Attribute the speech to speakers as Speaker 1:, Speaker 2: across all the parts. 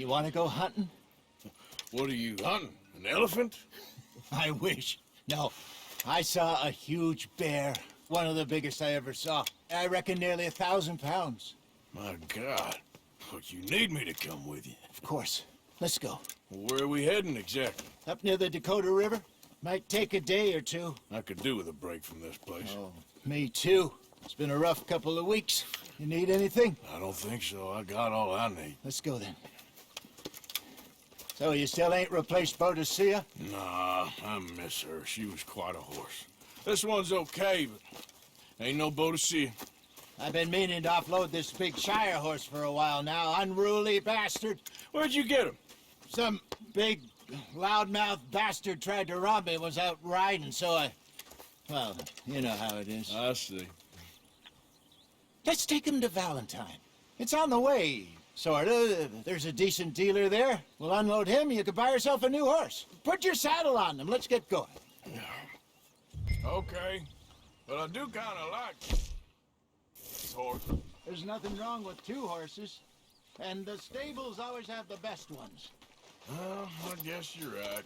Speaker 1: You want to go hunting?
Speaker 2: What are you hunting? An elephant?
Speaker 1: I wish. No. I saw a huge bear. One of the biggest I ever saw. I reckon nearly 1,000 pounds.
Speaker 2: My God. But you need me to come with you.
Speaker 1: Of course. Let's go.
Speaker 2: Where are we heading exactly?
Speaker 1: Up near the Dakota River. Might take a day or two.
Speaker 2: I could do with a break from this place.
Speaker 1: Oh, me too. It's been a rough couple of weeks. You need anything?
Speaker 2: I don't think so. I got all I need.
Speaker 1: Let's go then. So you still ain't replaced Boadicea?
Speaker 2: Nah, I miss her. She was quite a horse. This one's okay, but ain't no Boadicea.
Speaker 1: I've been meaning to offload this big Shire horse for a while now. Unruly bastard.
Speaker 2: Where'd you get him?
Speaker 1: Some big, loudmouth bastard tried to rob me, was out riding, so I... Well, you know how it is.
Speaker 2: I see.
Speaker 1: Let's take him to Valentine. It's on the way, sorta. There's a decent dealer there. We'll unload him, you could buy yourself a new horse. Put your saddle on him, let's get going.
Speaker 2: Okay, but I do kinda like this horse.
Speaker 1: There's nothing wrong with two horses, and the stables always have the best ones.
Speaker 2: Well, I guess you're right.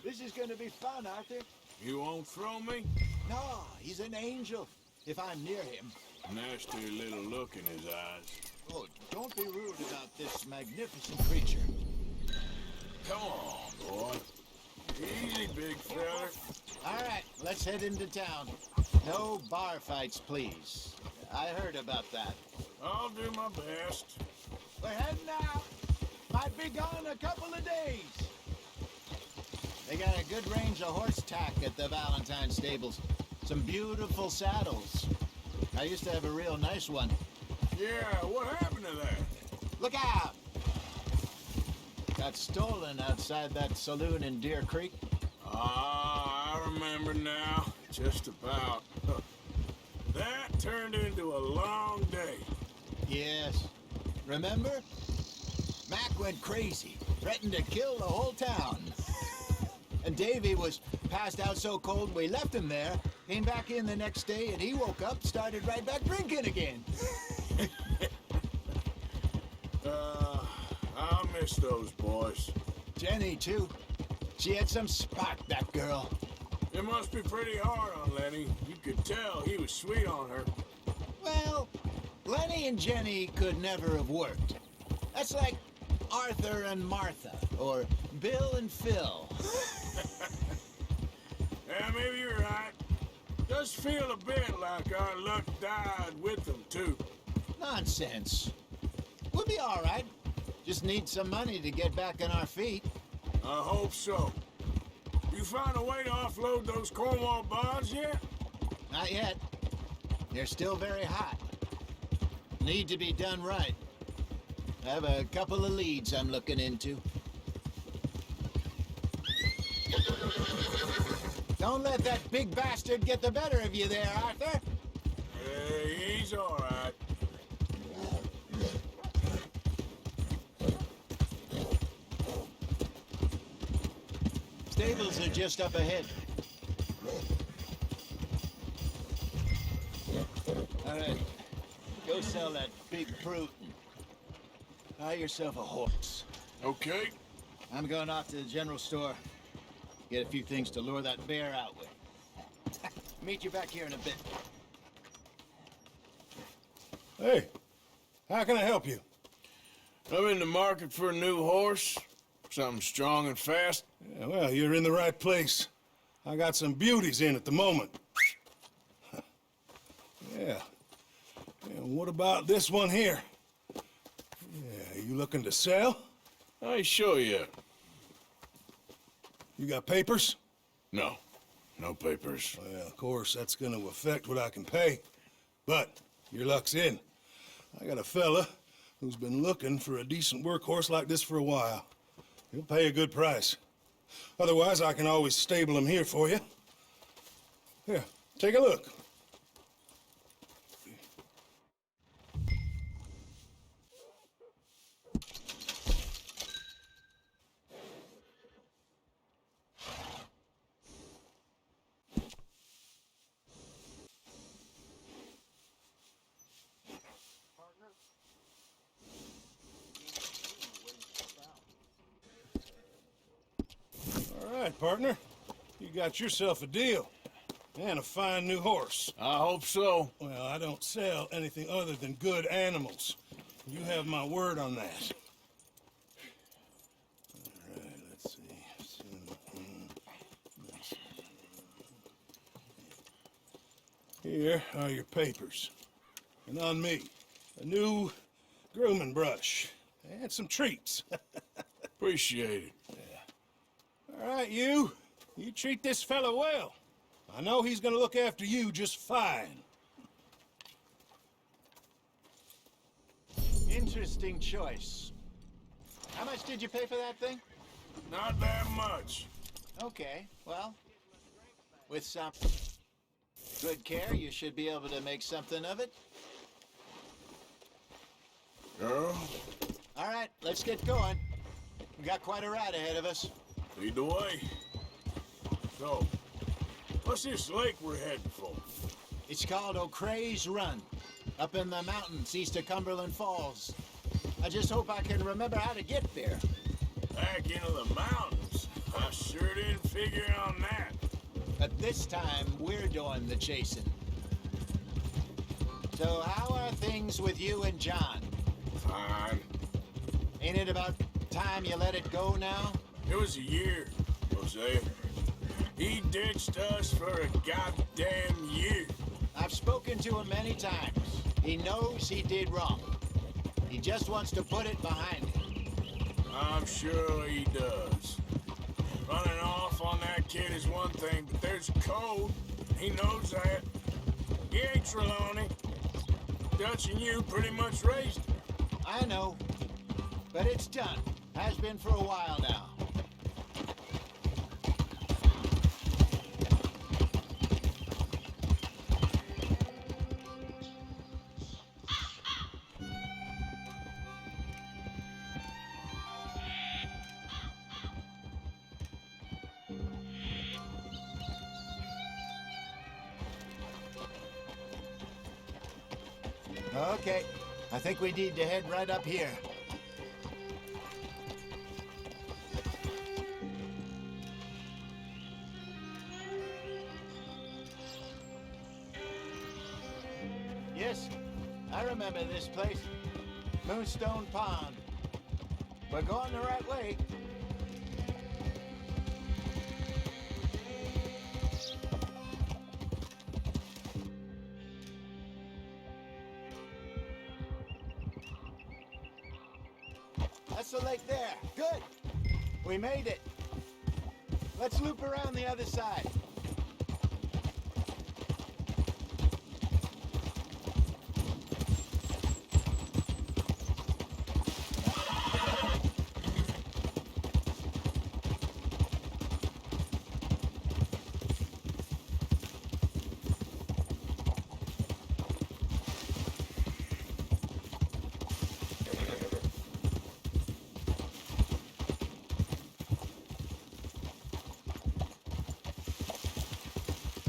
Speaker 1: This is gonna be fun, Arthur.
Speaker 2: You won't throw me?
Speaker 1: No, he's an angel, if I'm near him.
Speaker 2: Nasty little look in his eyes.
Speaker 1: Oh, don't be rude about this magnificent creature.
Speaker 2: Come on, boy. Easy, big fella.
Speaker 1: All right, let's head into town. No bar fights, please. I heard about that.
Speaker 2: I'll do my best.
Speaker 1: We're heading out. Might be gone a couple of days. They got a good range of horse tack at the Valentine stables. Some beautiful saddles. I used to have a real nice one.
Speaker 2: Yeah, what happened to that?
Speaker 1: Look out! Got stolen outside that saloon in Deer Creek.
Speaker 2: Ah, I remember now. Just about. That turned into a long day.
Speaker 1: Yes. Remember? Mac went crazy, threatened to kill the whole town. And Davy was passed out so cold we left him there, came back in the next day, and he woke up, started right back drinking again.
Speaker 2: I miss those boys.
Speaker 1: Jenny, too. She had some spark, that girl.
Speaker 2: It must be pretty hard on Lenny. You could tell he was sweet on her.
Speaker 1: Well, Lenny and Jenny could never have worked. That's like Arthur and Martha, or Bill and Phil.
Speaker 2: Yeah, maybe you're right. Does feel a bit like our luck died with them, too.
Speaker 1: Nonsense. We'll be all right. Just need some money to get back on our feet.
Speaker 2: I hope so. You find a way to offload those Cornwall bonds yet?
Speaker 1: Not yet. They're still very hot. Need to be done right. I have a couple of leads I'm looking into. Don't let that big bastard get the better of you there, Arthur.
Speaker 2: Hey, he's all right.
Speaker 1: Stables are just up ahead. All right, go sell that big brute and buy yourself a horse.
Speaker 2: Okay.
Speaker 1: I'm going off to the general store. Get a few things to lure that bear out with. Meet you back here in a bit.
Speaker 3: Hey, how can I help you?
Speaker 2: I'm in the market for a new horse. Something strong and fast.
Speaker 3: Yeah, well, you're in the right place. I got some beauties in at the moment. Yeah. And what about this one here? Yeah, you looking to sell?
Speaker 2: I ain't sure yet.
Speaker 3: You got papers?
Speaker 2: No. No papers.
Speaker 3: Well, of course, that's gonna affect what I can pay. But your luck's in. I got a fella who's been looking for a decent workhorse like this for a while. He'll pay a good price. Otherwise, I can always stable him here for you. Here, take a look. right, partner. You got yourself a deal. And a fine new horse.
Speaker 2: I hope so.
Speaker 3: Well, I don't sell anything other than good animals. You have my word on that. All right, let's see. Here are your papers. And on me, a new grooming brush. And some treats.
Speaker 2: Appreciate it.
Speaker 3: All right, you treat this fella well. I know he's gonna look after you just fine.
Speaker 1: Interesting choice. How much did you pay for that thing?
Speaker 2: Not that much.
Speaker 1: Okay, well, with some good care, you should be able to make something of it.
Speaker 2: Girl,
Speaker 1: All right, let's get going. We got quite a ride ahead of us.
Speaker 2: lead the way. So, what's this lake we're heading for?
Speaker 1: It's called O'Creagh's Run, up in the mountains east of Cumberland Falls. I just hope I can remember how to get there.
Speaker 2: Back into the mountains? I sure didn't figure on that.
Speaker 1: But this time, we're doing the chasing. So how are things with you and John?
Speaker 2: Fine.
Speaker 1: Ain't it about time you let it go now?
Speaker 2: It was a year, Hosea. He ditched us for a goddamn year.
Speaker 1: I've spoken to him many times. He knows he did wrong. He just wants to put it behind him.
Speaker 2: I'm sure he does. Running off on that kid is one thing, but there's a code. He knows that. He ain't Trelawney. Dutch and you pretty much raised him.
Speaker 1: I know, but it's done. Has been for a while now. Okay, I think we need to head right up here. Yes, I remember this place. Moonstone Pond. We're going the right way. That's the lake there. Good. We made it. Let's loop around the other side.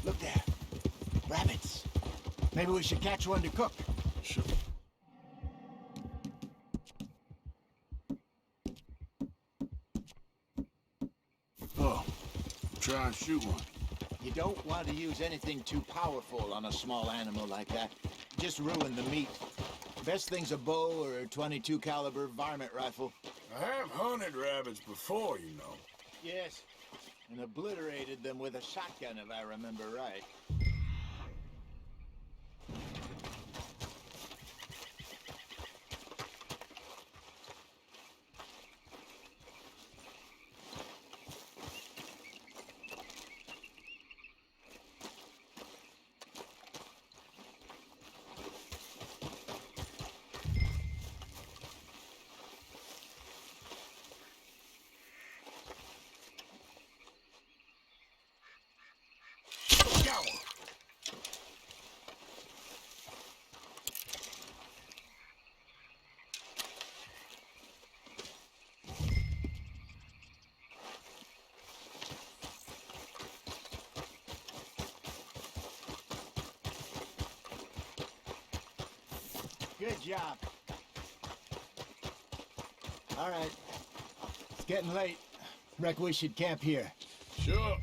Speaker 1: Look there. Rabbits. Maybe we should catch one to cook.
Speaker 2: Sure. Oh, try and shoot one.
Speaker 1: You don't want to use anything too powerful on a small animal like that. Just ruin the meat. Best thing's a bow or a .22 caliber varmint rifle.
Speaker 2: I have hunted rabbits before, you know.
Speaker 1: Yes, and obliterated them with a shotgun, if I remember right. Good job. All right. It's getting late. Reckon we should camp here.
Speaker 2: Sure.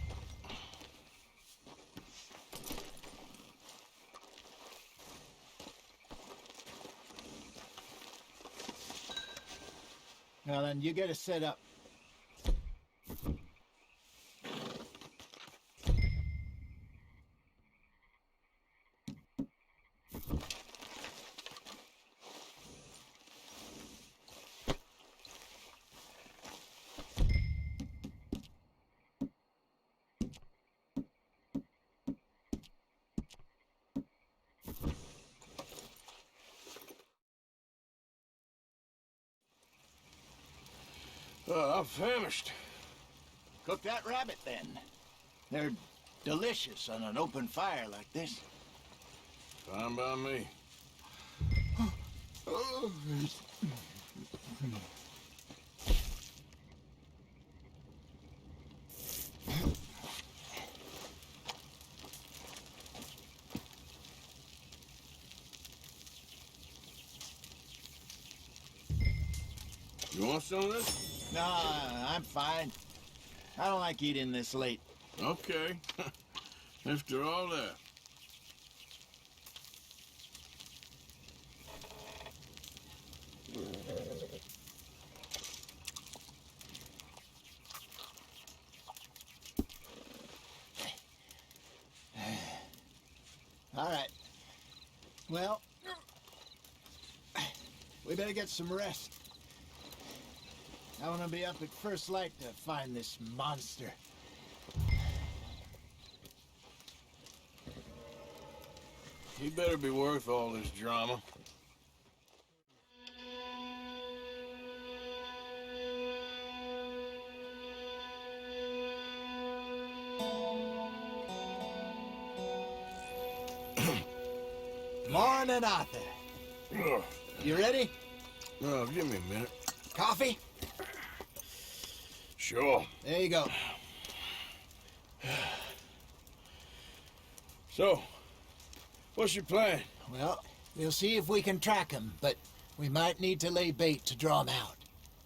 Speaker 1: Now then, you get it set up.
Speaker 2: I'm famished.
Speaker 1: Cook that rabbit, then. They're delicious on an open fire like this.
Speaker 2: Fine by me. You want some of this?
Speaker 1: No, I'm fine. I don't like eating this late.
Speaker 2: Okay. After all that.
Speaker 1: All right. Well, we better get some rest. I want to be up at first light to find this monster.
Speaker 2: He better be worth all this drama.
Speaker 1: Morning, Arthur. You ready?
Speaker 2: No, give me a minute.
Speaker 1: Coffee?
Speaker 2: Sure.
Speaker 1: There you go.
Speaker 2: So, what's your plan?
Speaker 1: Well, we'll see if we can track him, but we might need to lay bait to draw him out.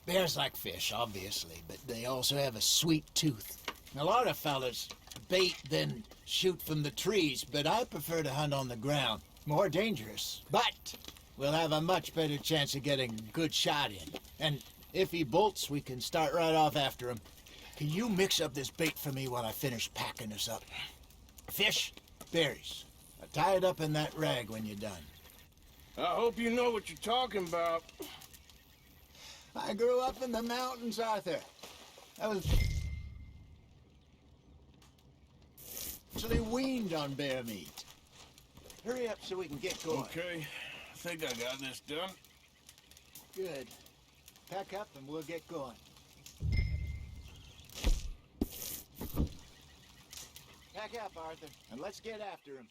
Speaker 1: Bears like fish, obviously, but they also have a sweet tooth. A lot of fellas bait, then shoot from the trees, but I prefer to hunt on the ground. More dangerous, but we'll have a much better chance of getting a good shot in. And if he bolts, we can start right off after him. Can you mix up this bait for me while I finish packing us up? Fish, berries. Tie it up in that rag when you're done.
Speaker 2: I hope you know what you're talking about.
Speaker 1: I grew up in the mountains, Arthur. I was actually weaned on bear meat. Hurry up so we can get going.
Speaker 2: Okay, I think I got this done.
Speaker 1: Good. Pack up and we'll get going. Pack up, Arthur, and let's get after him.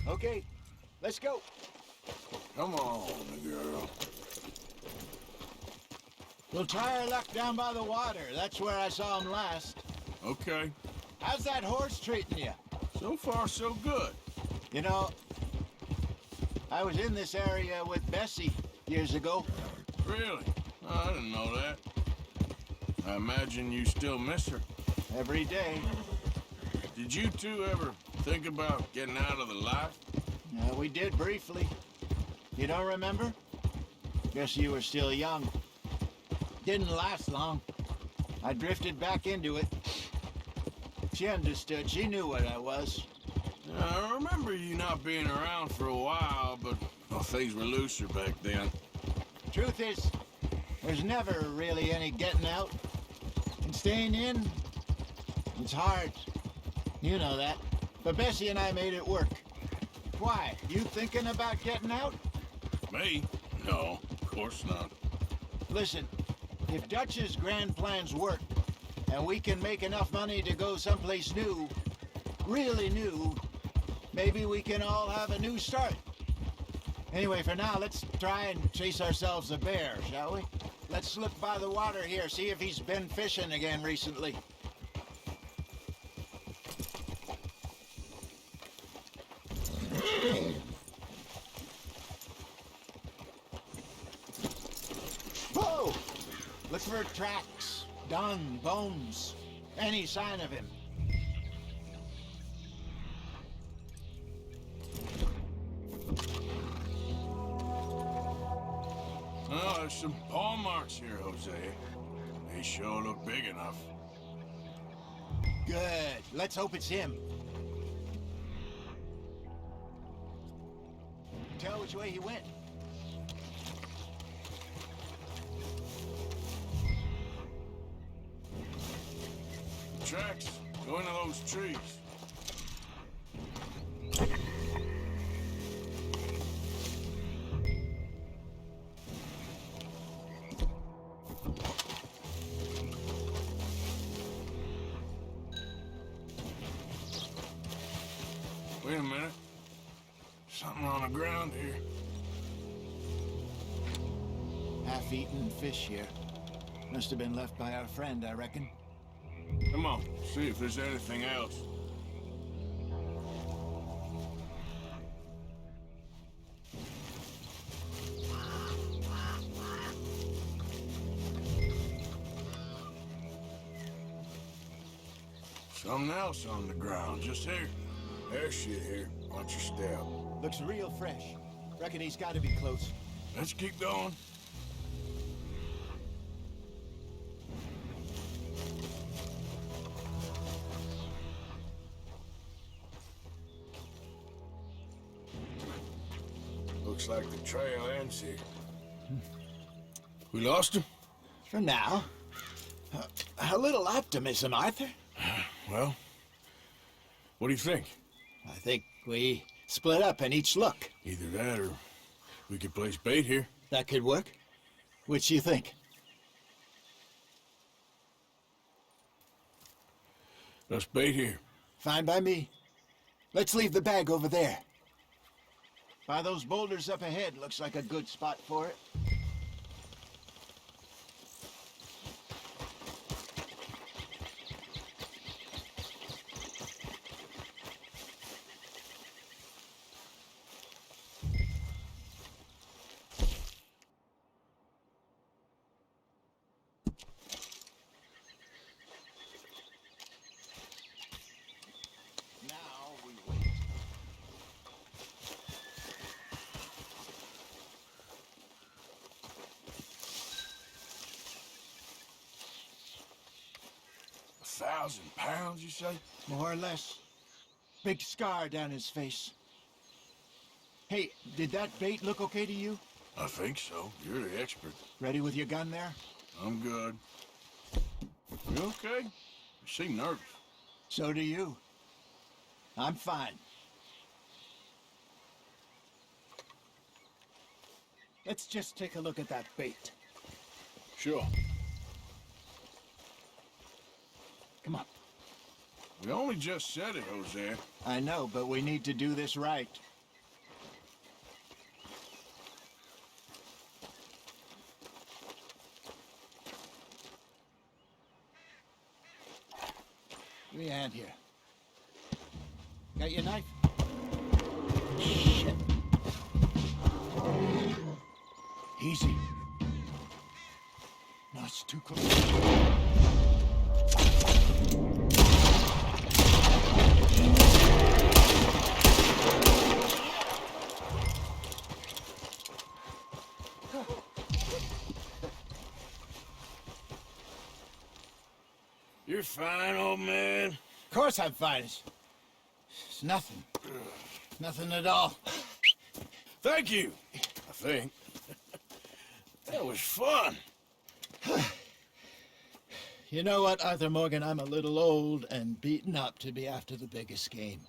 Speaker 1: Okay, let's go.
Speaker 2: Come on, girl.
Speaker 1: We'll try our luck down by the water. That's where I saw him last.
Speaker 2: Okay.
Speaker 1: How's that horse treating you?
Speaker 2: So far, so good.
Speaker 1: You know, I was in this area with Bessie years ago.
Speaker 2: Really? Oh, I didn't know that. I imagine you still miss her.
Speaker 1: Every day.
Speaker 2: Did you two ever think about getting out of the life?
Speaker 1: We did briefly. You don't remember? Guess you were still young. Didn't last long. I drifted back into it. She understood. She knew what I was.
Speaker 2: I remember you not being around for a while, but well, things were looser back then.
Speaker 1: Truth is, there's never really any getting out. And staying in, it's hard. You know that. But Bessie and I made it work. Why? You thinking about getting out?
Speaker 2: Me? No, of course not.
Speaker 1: Listen, if Dutch's grand plans work, and we can make enough money to go someplace new, really new, maybe we can all have a new start. Anyway, for now, let's try and chase ourselves a bear, shall we? Let's slip by the water here, see if he's been fishing again recently. Whoa! Look for tracks, dung, bones, any sign of him.
Speaker 2: Oh, there's some paw marks here, Hosea. They sure look big enough.
Speaker 1: Good. Let's hope it's him. Tell which way he went.
Speaker 2: Tracks. Go into those trees. Wait a minute. Something on the ground here.
Speaker 1: Half-eaten fish here. Must have been left by our friend, I reckon.
Speaker 2: Come on, see if there's anything else. Something else on the ground, just here. There's shit here. Watch your step.
Speaker 1: Looks real fresh. Reckon he's got to be close.
Speaker 2: Let's keep going. Looks like the trail ends here. We lost him?
Speaker 1: For now. A little optimism, Arthur.
Speaker 2: Well, what do you think?
Speaker 1: I think we split up and each look.
Speaker 2: Either that or we could place bait here.
Speaker 1: That could work. Which you think?
Speaker 2: Let's bait here.
Speaker 1: Fine by me. Let's leave the bag over there. By those boulders up ahead, looks like a good spot for it. Now we wait.
Speaker 2: £1,000, you say?
Speaker 1: More or less. Big scar down his face. Hey, did that bait look okay to you?
Speaker 2: I think so. You're the expert.
Speaker 1: Ready with your gun there?
Speaker 2: I'm good. You okay? You seem nervous.
Speaker 1: So do you. I'm fine. Let's just take a look at that bait.
Speaker 2: Sure.
Speaker 1: Come on.
Speaker 2: We only just said it, Hosea.
Speaker 1: I know, but we need to do this right. Give me a hand here. Got your knife? Shit. Easy. No, it's too close.
Speaker 2: You're fine, old man.
Speaker 1: Of course I'm fine. It's nothing. Nothing at all.
Speaker 2: Thank you, I think. That was fun.
Speaker 1: You know what, Arthur Morgan? I'm a little old and beaten up to be after the biggest game.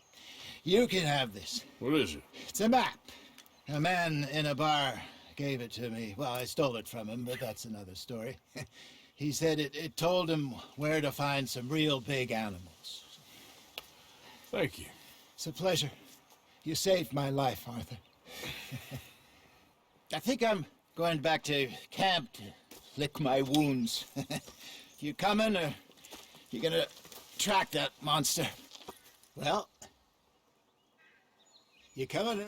Speaker 1: You can have this.
Speaker 2: What is it?
Speaker 1: It's a map. A man in a bar gave it to me. Well, I stole it from him, but that's another story. He said it told him where to find some real big animals.
Speaker 2: Thank you.
Speaker 1: It's a pleasure. You saved my life, Arthur. I think I'm going back to camp to lick my wounds. You coming, or you gonna track that monster? Well, you coming?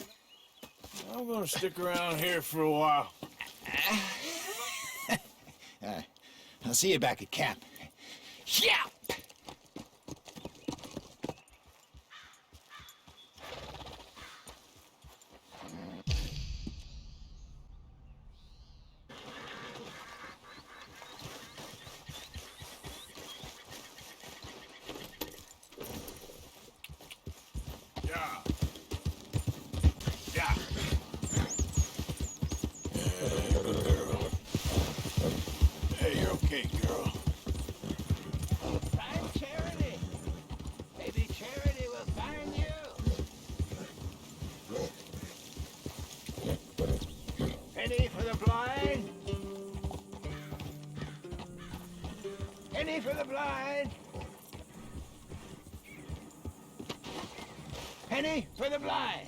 Speaker 2: I'm gonna stick around here for a while.
Speaker 1: I'll see you back at camp. Yeah! Penny for the blind! Penny for the blind!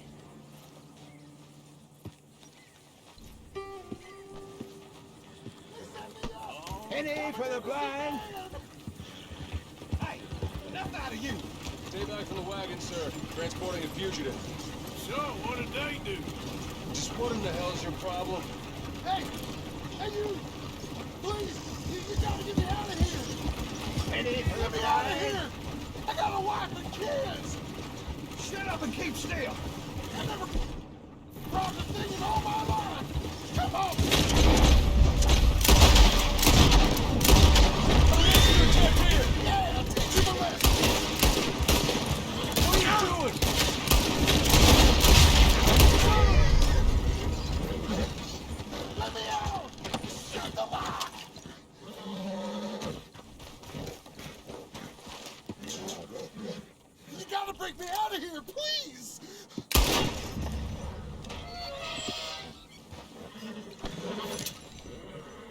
Speaker 1: Penny for the blind! Hey, enough out of you!
Speaker 4: Stay back from the wagon, sir. Transporting a fugitive.
Speaker 2: So, what did they do?
Speaker 4: Just what in the hell is your problem?
Speaker 5: Hey! Hey, you! Please! You gotta get me out of here!
Speaker 1: Penny for the
Speaker 5: Get me out of
Speaker 1: blind!
Speaker 5: here! I got a wife and kids!
Speaker 1: Shut up and keep still!
Speaker 5: I never brought the thing in all my life! Come on! Yeah, I'll teach you the lesson!
Speaker 4: What are you doing?
Speaker 5: Let me out! Shut the lock! You gotta break me out of here, please!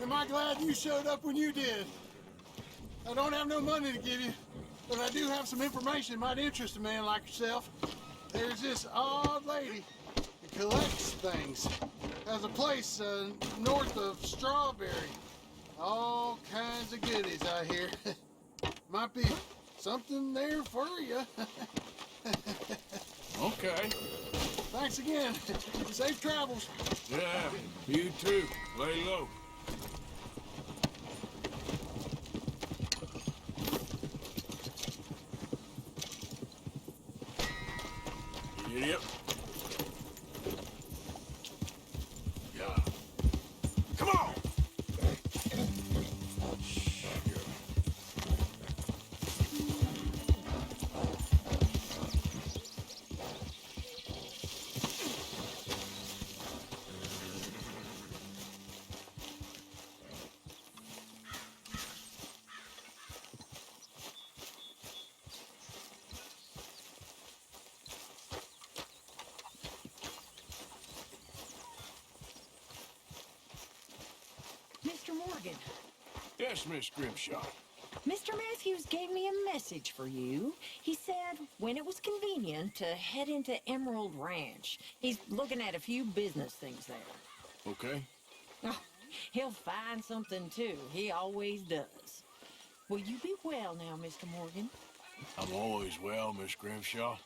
Speaker 5: Am I glad you showed up when you did? I don't have no money to give you, but I do have some information that might interest a man like yourself. There's this odd lady that collects things. Has a place north of Strawberry. All kinds of goodies, I hear. Might be something there for you.
Speaker 2: Okay.
Speaker 5: Thanks again. Safe travels.
Speaker 2: Yeah, you too. Lay low. Yep. Yeah. Come on!
Speaker 6: Mr. Morgan,
Speaker 2: Yes, Miss Grimshaw.
Speaker 6: Mr. Matthews gave me a message for you. He said when it was convenient to head into Emerald Ranch. He's looking at a few business things there.
Speaker 2: Okay.
Speaker 6: Oh, he'll find something too. He always does. Will you be well now, Mr. Morgan?
Speaker 2: I'm always well, Miss Grimshaw.